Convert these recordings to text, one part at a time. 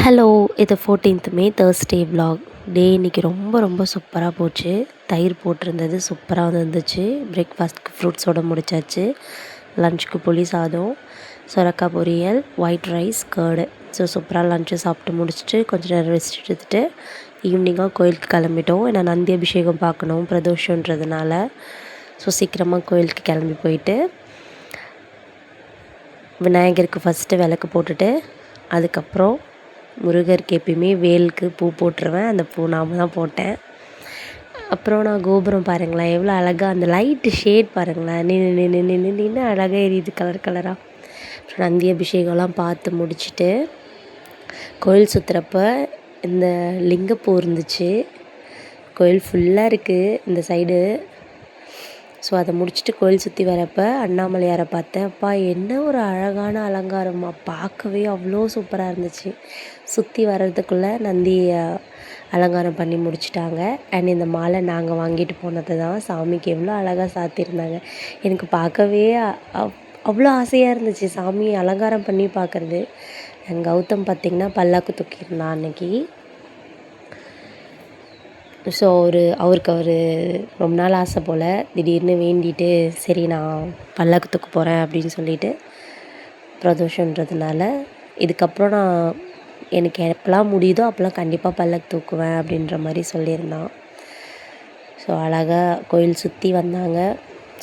Hello, இது 14th மே Thursday vlog. டே இன்றைக்கி ரொம்ப சூப்பராக போச்சு. தயிர் போட்டிருந்தது, சூப்பராக வந்துருந்துச்சு. பிரேக்ஃபாஸ்ட்க்கு ஃப்ரூட்ஸோடு முடிச்சாச்சு. லஞ்சுக்கு புளி சாதம், சுரக்காய் பொரியல், ஒயிட் ரைஸ், கர்டு. ஸோ சூப்பராக லஞ்சு சாப்பிட்டு முடிச்சுட்டு கொஞ்சம் நேரம் ரெஸ்ட் எடுத்துகிட்டு ஈவினிங்காக கோயிலுக்கு கிளம்பிட்டோம். ஏன்னா நந்தி அபிஷேகம் பார்க்கணும் பிரதோஷன்றதுனால. ஸோ சீக்கிரமாக கோயிலுக்கு கிளம்பி போயிட்டு விநாயகருக்கு ஃபஸ்ட்டு விளக்கு போட்டுட்டு அதுக்கப்புறம் முருகருக்கு எப்பயுமே வேலுக்கு பூ போட்டுருவேன். அந்த பூ நான் தான் போட்டேன். அப்புறம் நான் கோபுரம் பாருங்களேன், எவ்வளோ அழகாக அந்த லைட்டு ஷேட் பாருங்களேன், நின்று அழகாக எரியுது கலர் கலராக. அப்புறம் நந்தி அபிஷேகம்லாம் பார்த்து முடிச்சுட்டு கோயில் சுற்றுறப்ப இந்த லிங்கப்பூ இருந்துச்சு. கோயில் ஃபுல்லாக இருக்குது இந்த சைடு. ஸோ அதை முடிச்சுட்டு கோயில் சுற்றி வரப்போ அண்ணாமலையாரை பார்த்தேன். அப்பா என்ன ஒரு அழகான அலங்காரம்மா, பார்க்கவே அவ்வளோ சூப்பராக இருந்துச்சு. சுற்றி வர்றதுக்குள்ளே நந்தி அலங்காரம் பண்ணி முடிச்சிட்டாங்க. அண்ட் இந்த மாலை நாங்கள் வாங்கிட்டு போனது தான். சாமிக்கு எவ்வளோ அழகாக சாத்தியிருந்தாங்க. எனக்கு பார்க்கவே அவ்வளோ ஆசையாக இருந்துச்சு சாமியை அலங்காரம் பண்ணி பார்க்குறது. அண்ட் கௌதம் பார்த்திங்கன்னா பல்லாக்கு தூக்கியிருந்தான் அன்னைக்கு. ஸோ அவருக்கு ரொம்ப நாள் ஆசை போல் திடீர்னு வேண்டிட்டு சரி நான் பல்லாக்கு தூக்க போகிறேன் அப்படின்னு சொல்லிட்டு பிரதோஷன்றதுனால இதுக்கப்புறம் நான் எனக்கு எப்போல்லாம் முடியுதோ அப்போல்லாம் கண்டிப்பாக பல்லாக்கு தூக்குவேன் அப்படின்ற மாதிரி சொல்லியிருந்தான். ஸோ அழகாக கோயில் சுற்றி வந்தாங்க.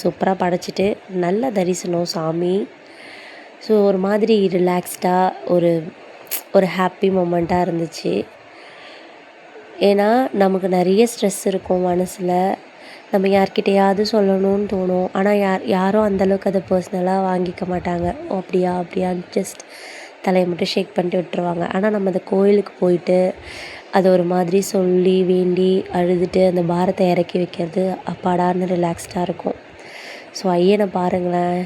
சூப்பராக படைச்சிட்டு நல்ல தரிசனம் சாமி. ஸோ ஒரு மாதிரி ரிலாக்ஸ்டாக ஒரு ஹாப்பி மொமெண்ட்டாக இருந்துச்சு. ஏன்னா நமக்கு நிறைய ஸ்ட்ரெஸ் இருக்கும் மனசில். நம்ம யார்கிட்டையாவது சொல்லணும்னு தோணும். ஆனால் யாரும் அந்தளவுக்கு அதை பர்சனலாக வாங்கிக்க மாட்டாங்க. ஓ அப்படியான்னு ஜஸ்ட் தலையை மட்டும் ஷேக் பண்ணிட்டு விட்டுருவாங்க. ஆனால் நம்ம அந்த கோயிலுக்கு போயிட்டு அதை ஒரு மாதிரி சொல்லி வேண்டி அழுதுட்டு அந்த பாரத்தை இறக்கி வைக்கிறது அப்பாடான்னு ரிலாக்ஸ்டாக இருக்கும். ஸோ ஐயனை பாருங்களேன்,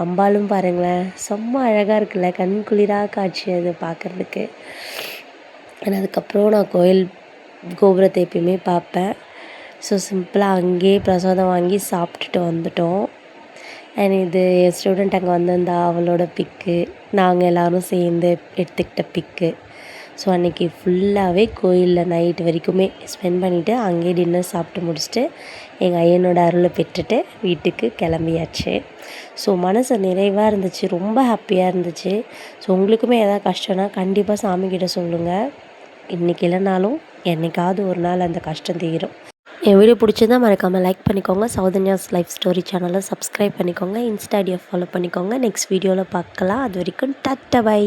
அம்பாலும் பாருங்களேன், செம்ம அழகாக இருக்குல்ல, கண் குளிராக காட்சி அது பார்க்குறதுக்கு. ஆனால் அதுக்கப்புறம் நான் கோயில் கோபுரத்தை எப்பயுமே பார்ப்பேன். ஸோ சிம்பிளாக அங்கேயே பிரசாதம் வாங்கி சாப்பிட்டுட்டு வந்துட்டோம். அண்ட் இது என் ஸ்டூடெண்ட் அங்கே வந்திருந்தா அவளோட பிக்கு, நாங்கள் எல்லோரும் சேர்ந்து எடுத்துக்கிட்ட பிக்கு. ஸோ அன்றைக்கி ஃபுல்லாகவே கோயிலில் நைட் வரைக்குமே ஸ்பெண்ட் பண்ணிவிட்டு அங்கேயே டின்னர் சாப்பிட்டு முடிச்சுட்டு எங்கள் ஐயனோட அருளை பெற்றுட்டு வீட்டுக்கு கிளம்பியாச்சு. ஸோ மனசு நிறைவாக இருந்துச்சு, ரொம்ப ஹாப்பியாக இருந்துச்சு. ஸோ உங்களுக்குமே எதாவது கஷ்டம்னா கண்டிப்பாக சாமிக்கிட்ட சொல்லுங்கள். இன்றைக்கி இல்லைனாலும் என்றைக்காவது ஒரு நாள் அந்த கஷ்டம் தீரும். என் வீடியோ பிடிச்சிருந்தால் மறக்காமல் லைக் பண்ணிக்கோங்க. சௌதன்யாஸ் லைஃப் ஸ்டோரி சேனலை சப்ஸ்கிரைப் பண்ணிக்கோங்க. இன்ஸ்டா ஐடியை ஃபாலோ பண்ணிக்கோங்க. நெக்ஸ்ட் வீடியோவில் பார்க்கலாம். அது வரைக்கும் டாட்டா பை.